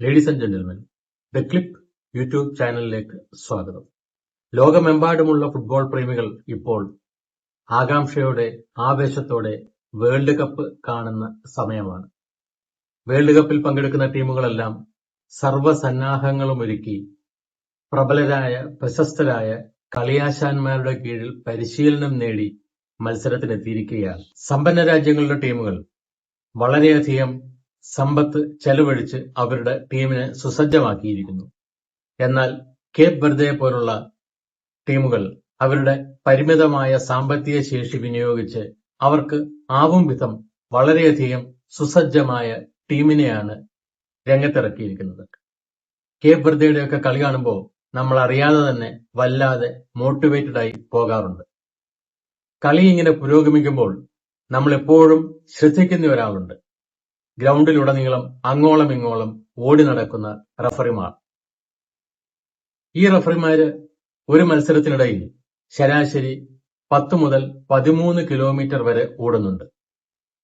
Ladies and gentlemen, the clip YouTube ചാനലിലേക്ക് സ്വാഗതം. ലോകമെമ്പാടുമുള്ള ഫുട്ബോൾ പ്രേമികൾ ഇപ്പോൾ ആകാംക്ഷയോടെ ആവേശത്തോടെ വേൾഡ് കപ്പ് കാണുന്ന സമയമാണ്. വേൾഡ് കപ്പിൽ പങ്കെടുക്കുന്ന ടീമുകളെല്ലാം സർവ്വസന്നാഹങ്ങളും ഒരുക്കി പ്രബലരായ പ്രശസ്തരായ കളിയാശാന്മാരുടെ കീഴിൽ പരിശീലനം നേടി മത്സരത്തിനെത്തിയിരിക്കുകയാണ്. സമ്പന്ന രാജ്യങ്ങളുടെ ടീമുകൾ വളരെയധികം സമ്പത്ത് ചെലവഴിച്ച് അവരുടെ ടീമിനെ സുസജ്ജമാക്കിയിരിക്കുന്നു. എന്നാൽ കേപ്പ് വെർദെ പോലുള്ള ടീമുകൾ അവരുടെ പരിമിതമായ സാമ്പത്തിക ശേഷി വിനിയോഗിച്ച് അവർക്ക് ആവും വിധം വളരെയധികം സുസജ്ജമായ ടീമിനെയാണ് രംഗത്തിറക്കിയിരിക്കുന്നത്. കേപ്പ് വെർദെയുടെയൊക്കെ കളി കാണുമ്പോൾ നമ്മൾ അറിയാതെ തന്നെ വല്ലാതെ മോട്ടിവേറ്റഡ് ആയി പോകാറുണ്ട്. കളി ഇങ്ങനെ പുരോഗമിക്കുമ്പോൾ നമ്മൾ എപ്പോഴും ശ്രദ്ധിക്കുന്ന ഒരാളുണ്ട്. ഗ്രൗണ്ടിലുടനീളം അങ്ങോളം ഇങ്ങോളം ഓടി നടക്കുന്ന റഫറിമാർ. ഈ റഫറിമാര് ഒരു മത്സരത്തിനിടയിൽ ശരാശരി 10 മുതൽ 13 കിലോമീറ്റർ വരെ ഓടുന്നുണ്ട്.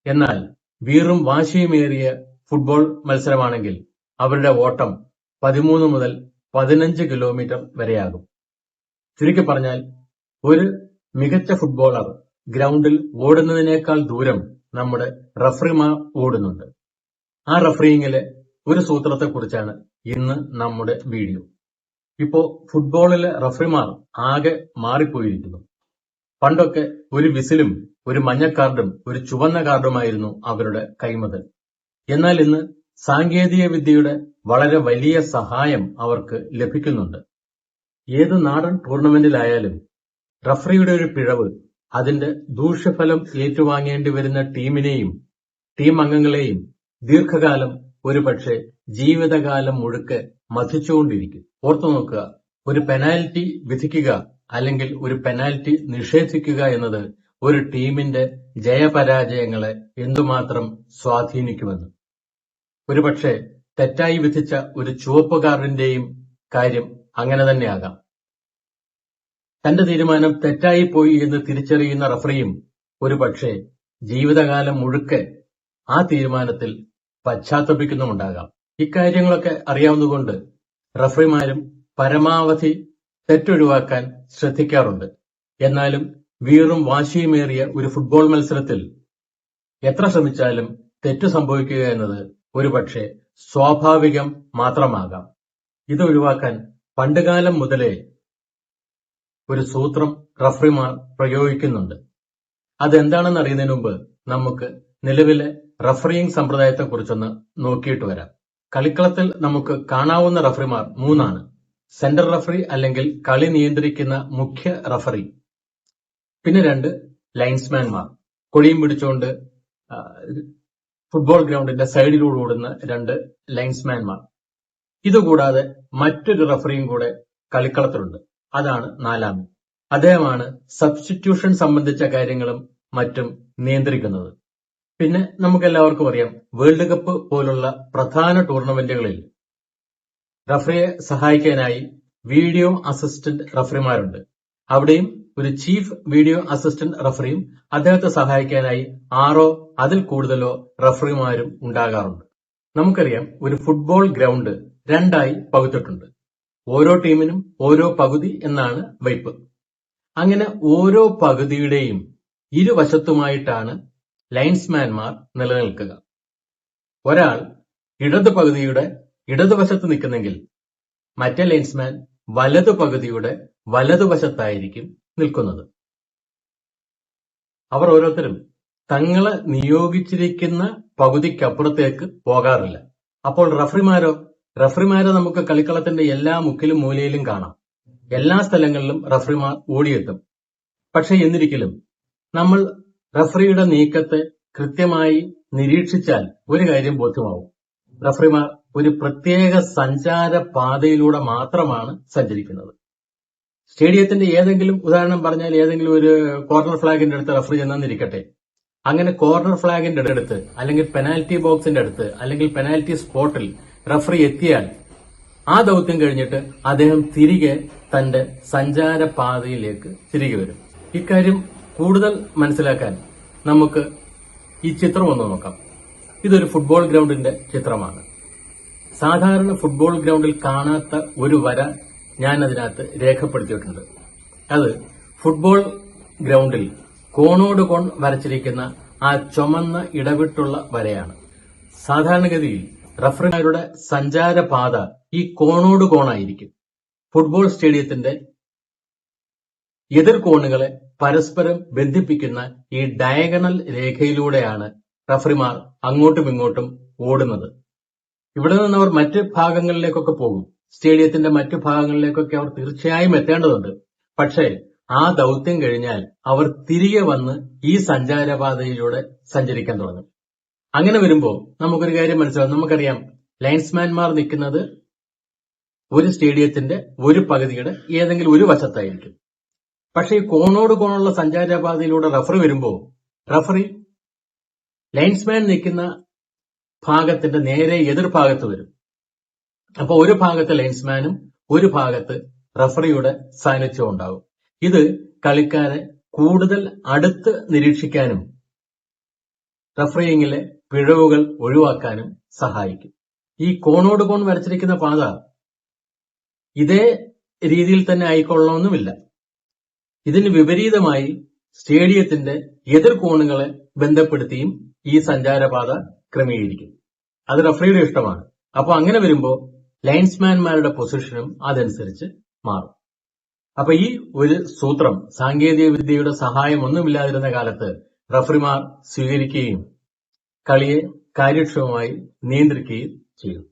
എന്നാൽ വീറും വാശിയുമേറിയ ഫുട്ബോൾ മത്സരമാണെങ്കിൽ അവരുടെ ഓട്ടം 13 മുതൽ 15 കിലോമീറ്റർ വരെയാകും. ചുരുക്കി പറഞ്ഞാൽ ഒരു മികച്ച ഫുട്ബോളർ ഗ്രൗണ്ടിൽ ഓടുന്നതിനേക്കാൾ ദൂരം നമ്മുടെ റഫറിമാർ ഓടുന്നുണ്ട്. ആ റഫറിങ്ങിലെ ഒരു സൂത്രത്തെക്കുറിച്ചാണ് ഇന്ന് നമ്മുടെ വീഡിയോ. ഇപ്പോ ഫുട്ബോളിലെ റഫറിമാർ ആകെ മാറിപ്പോയിരിക്കുന്നു. പണ്ടൊക്കെ ഒരു വിസിലും ഒരു മഞ്ഞ കാർഡും ഒരു ചുവന്ന കാർഡുമായിരുന്നു അവരുടെ കൈമുതൽ. എന്നാൽ ഇന്ന് സാങ്കേതിക വിദ്യയുടെ വളരെ വലിയ സഹായം അവർക്ക് ലഭിക്കുന്നുണ്ട്. ഏത് നാടൻ ടൂർണമെന്റിലായാലും റഫറിയുടെ ഒരു പിഴവ് അതിന്റെ ദൂഷ്യഫലം ഏറ്റുവാങ്ങേണ്ടി വരുന്ന ടീമിനെയും ടീം അംഗങ്ങളെയും ദീർഘകാലം, ഒരുപക്ഷെ ജീവിതകാലം മുഴുക്കെ മഥിച്ചുകൊണ്ടിരിക്കും. ഓർത്തു നോക്കുക, ഒരു പെനാൽറ്റി വിധിക്കുക അല്ലെങ്കിൽ ഒരു പെനാൽറ്റി നിഷേധിക്കുക എന്നത് ഒരു ടീമിന്റെ ജയപരാജയങ്ങളെ എന്തുമാത്രം സ്വാധീനിക്കുമെന്ന്. ഒരുപക്ഷെ തെറ്റായി വിധിച്ച ഒരു ചുവപ്പ് കാർഡിന്റെയും കാര്യം അങ്ങനെ തന്നെയാകാം. തന്റെ തീരുമാനം തെറ്റായി പോയി എന്ന് തിരിച്ചറിയുന്ന റഫറിയും ഒരുപക്ഷെ ജീവിതകാലം മുഴുക്കെ ആ തീരുമാനത്തിൽ പശ്ചാത്തപിക്കുന്നുമുണ്ടാകാം. ഇക്കാര്യങ്ങളൊക്കെ അറിയാവുന്നതുകൊണ്ട് റഫറിമാരും പരമാവധി തെറ്റൊഴിവാക്കാൻ ശ്രദ്ധിക്കാറുണ്ട്. എന്നാലും വീറും വാശിയുമേറിയ ഒരു ഫുട്ബോൾ മത്സരത്തിൽ എത്ര ശ്രമിച്ചാലും തെറ്റു സംഭവിക്കുക എന്നത് ഒരുപക്ഷെ സ്വാഭാവികം മാത്രമാകാം. ഇത് ഒഴിവാക്കാൻ പണ്ടുകാലം മുതലേ ഒരു സൂത്രം റഫറിമാർ പ്രയോഗിക്കുന്നുണ്ട്. അതെന്താണെന്ന് അറിയുന്നതിന് മുമ്പ് നമുക്ക് നിലവിലെ റഫറിയിങ് സമ്പ്രദായത്തെക്കുറിച്ചൊന്ന് നോക്കിയിട്ട് വരാം. കളിക്കളത്തിൽ നമുക്ക് കാണാവുന്ന റഫറിമാർ 3 സെന്റർ റഫറി അല്ലെങ്കിൽ കളി നിയന്ത്രിക്കുന്ന മുഖ്യ റഫറി, പിന്നെ 2 ലൈൻസ്മാൻമാർ, കൊടിയും പിടിച്ചുകൊണ്ട് ഫുട്ബോൾ ഗ്രൗണ്ടിന്റെ സൈഡിലൂടെ ഓടുന്ന 2 ലൈൻസ്മാൻമാർ. ഇതുകൂടാതെ മറ്റൊരു റഫറിയും കൂടെ കളിക്കളത്തിലുണ്ട്. അതാണ് 4. അദ്ദേഹമാണ് സബ്സ്റ്റിറ്റ്യൂഷൻ സംബന്ധിച്ച കാര്യങ്ങളും മറ്റും നിയന്ത്രിക്കുന്നത്. പിന്നെ നമുക്കെല്ലാവർക്കും അറിയാം, വേൾഡ് കപ്പ് പോലുള്ള പ്രധാന ടൂർണമെന്റുകളിൽ റഫറിയെ സഹായിക്കാനായി വീഡിയോ അസിസ്റ്റന്റ് റഫറിമാരുണ്ട്. അവിടെയും ഒരു ചീഫ് വീഡിയോ അസിസ്റ്റന്റ് റഫറിയും അദ്ദേഹത്തെ സഹായിക്കാനായി 6 അതിൽ കൂടുതലോ റഫറിമാരും ഉണ്ടാകാറുണ്ട്. നമുക്കറിയാം, ഒരു ഫുട്ബോൾ ഗ്രൗണ്ട് 2 പകുത്തിട്ടുണ്ട്. ഓരോ ടീമിനും ഓരോ പകുതി എന്നാണ് വയ്പ്. അങ്ങനെ ഓരോ പകുതിയുടെയും ഇരുവശത്തുമായിട്ടാണ് ലൈൻസ്മാൻമാർ നിലനിൽക്കുക. ഒരാൾ ഇടതു പകുതിയുടെ ഇടതുവശത്ത് നിൽക്കുന്നെങ്കിൽ മറ്റേ ലൈൻസ്മാൻ വലതു പകുതിയുടെ വലതുവശത്തായിരിക്കും നിൽക്കുന്നത്. അവർ ഓരോരുത്തരും തങ്ങളെ നിയോഗിച്ചിരിക്കുന്ന പകുതിക്കപ്പുറത്തേക്ക് പോകാറില്ല. അപ്പോൾ റഫറിമാരെ നമുക്ക് കളിക്കളത്തിന്റെ എല്ലാ മുക്കിലും മൂലയിലും കാണാം. എല്ലാ സ്ഥലങ്ങളിലും റഫറിമാർ ഓടിയെത്തും. പക്ഷെ എന്നിരിക്കലും നമ്മൾ റഫറിയുടെ നീക്കത്തെ കൃത്യമായി നിരീക്ഷിച്ചാൽ ഒരു കാര്യം ബോധ്യമാവും. റഫറിമാർ ഒരു പ്രത്യേക സഞ്ചാര പാതയിലൂടെ മാത്രമാണ് സഞ്ചരിക്കുന്നത്. സ്റ്റേഡിയത്തിന്റെ ഏതെങ്കിലും, ഉദാഹരണം പറഞ്ഞാൽ ഏതെങ്കിലും ഒരു കോർണർ ഫ്ലാഗിന്റെ അടുത്ത് റഫറി ചെന്നിരിക്കട്ടെ. അങ്ങനെ കോർണർ ഫ്ലാഗിന്റെ അടുത്ത് അല്ലെങ്കിൽ പെനാൽറ്റി ബോക്സിന്റെ അടുത്ത് അല്ലെങ്കിൽ പെനാൽറ്റി സ്പോട്ടിൽ റഫറി എത്തിയാൽ ആ ദൌത്യം കഴിഞ്ഞിട്ട് അദ്ദേഹം തിരികെ തന്റെ സഞ്ചാര പാതയിലേക്ക് തിരികെ വരും. ഇക്കാര്യം കൂടുതൽ മനസ്സിലാക്കാൻ നമുക്ക് ഈ ചിത്രം ഒന്ന് നോക്കാം. ഇതൊരു ഫുട്ബോൾ ഗ്രൗണ്ടിന്റെ ചിത്രമാണ്. സാധാരണ ഫുട്ബോൾ ഗ്രൗണ്ടിൽ കാണാത്ത ഒരു വര ഞാൻ അതിനകത്ത് രേഖപ്പെടുത്തിയിട്ടുണ്ട്. അത് ഫുട്ബോൾ ഗ്രൗണ്ടിൽ കോണോട് കോൺ വരച്ചിരിക്കുന്ന ആ ചുമന്ന ഇടവിട്ടുള്ള വരയാണ്. സാധാരണഗതിയിൽ റഫറിമാരുടെ സഞ്ചാരപാത ഈ കോണോട് കോണായിരിക്കും. ഫുട്ബോൾ സ്റ്റേഡിയത്തിന്റെ എതിർ കോണുകളെ പരസ്പരം ബന്ധിപ്പിക്കുന്ന ഈ ഡയഗണൽ രേഖയിലൂടെയാണ് റഫറിമാർ അങ്ങോട്ടും ഇങ്ങോട്ടും ഓടുന്നത്. ഇവിടെ നിന്ന് അവർ മറ്റ് ഭാഗങ്ങളിലേക്കൊക്കെ പോകും. സ്റ്റേഡിയത്തിന്റെ മറ്റു ഭാഗങ്ങളിലേക്കൊക്കെ അവർ തീർച്ചയായും എത്തേണ്ടതുണ്ട്. പക്ഷേ ആ ദൗത്യം കഴിഞ്ഞാൽ അവർ തിരികെ വന്ന് ഈ സഞ്ചാരപാതയിലൂടെ സഞ്ചരിക്കാൻ തുടങ്ങും. അങ്ങനെ വരുമ്പോൾ നമുക്കൊരു കാര്യം മനസ്സിലാവും. നമുക്കറിയാം, ലൈൻസ്മാൻമാർ നിൽക്കുന്നത് ഒരു സ്റ്റേഡിയത്തിന്റെ ഒരു പകുതിയുടെ ഏതെങ്കിലും ഒരു വശത്തായിരിക്കും. പക്ഷേ ഈ കോണോട് കോണുള്ള സഞ്ചാരപാതയിലൂടെ റഫറി വരുമ്പോൾ റഫറി ലൈൻസ്മാൻ നിൽക്കുന്ന ഭാഗത്തിന്റെ നേരെ എതിർഭാഗത്ത് വരും. അപ്പൊ ഒരു ഭാഗത്ത് ലൈൻസ്മാനും ഒരു ഭാഗത്ത് റഫറിയുടെ സാന്നിധ്യം ഉണ്ടാകും. ഇത് കളിക്കാരെ കൂടുതൽ അടുത്ത് നിരീക്ഷിക്കാനും റഫറിയിങ്ങിലെ പിഴവുകൾ ഒഴിവാക്കാനും സഹായിക്കും. ഈ കോണോട് കോൺ വരച്ചിരിക്കുന്ന പാത ഇതേ രീതിയിൽ തന്നെ ആയിക്കൊള്ളണമെന്നുമില്ല. ഇതിന് വിപരീതമായി സ്റ്റേഡിയത്തിന്റെ എതിർ കോണുകളെ ബന്ധപ്പെടുത്തിയും ഈ സഞ്ചാരപാത ക്രമീകരിക്കും. അത് റഫറിയുടെ ഇഷ്ടമാണ്. അപ്പൊ അങ്ങനെ വരുമ്പോൾ ലൈൻസ്മാൻമാരുടെ പൊസിഷനും അതനുസരിച്ച് മാറും. അപ്പൊ ഈ ഒരു സൂത്രം സാങ്കേതിക വിദ്യയുടെ സഹായം ഒന്നുമില്ലാതിരുന്ന കാലത്ത് റഫറിമാർ സ്വീകരിക്കുകയും കളിയെ കാര്യക്ഷമമായി നിയന്ത്രിക്കുകയും ചെയ്യും.